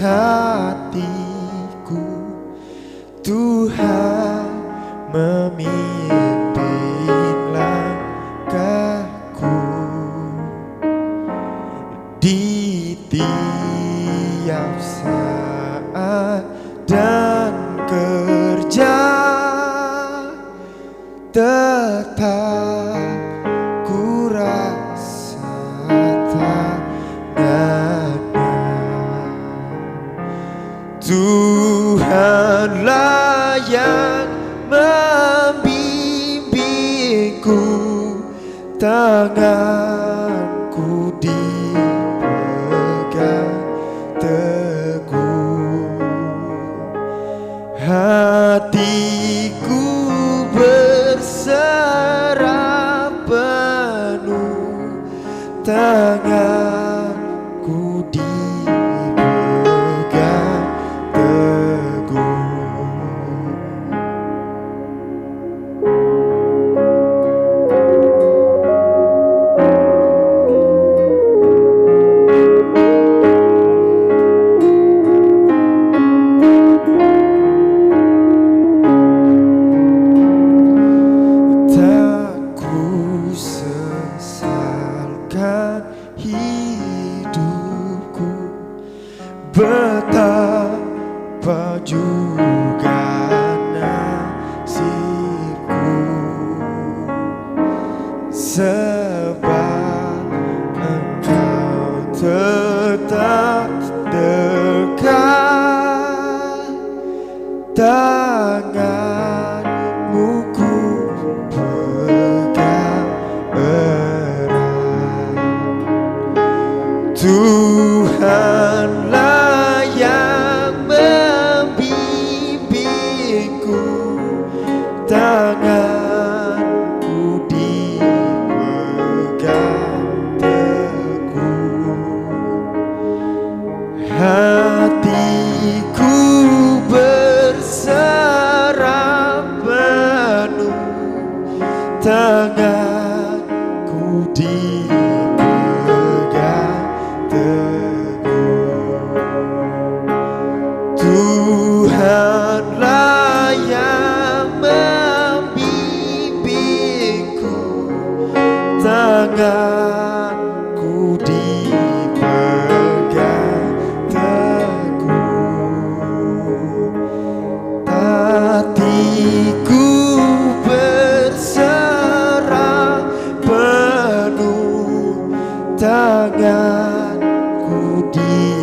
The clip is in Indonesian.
hatiku, Tuhan memimpin langkahku di tiap saat dan kerja, tetap ku rasa tangannya. Tuhanlah yang membimbingku, tanganku dipegang teguh, hatiku berserah penuh, tanganku dipegang teguh. Hidupku betapa juga nasibku, sebab Engkau tetap dekat, tanganmu ku pegang erat. Tuhanlah yang membimbingku, tanganku dipegang teguh, hatiku berserah penuh, tanganku dipegang teguh. Tuhanlah yang membimbingku, tanganku dipegang teguh, hatiku berserah penuh, tanganku dipegang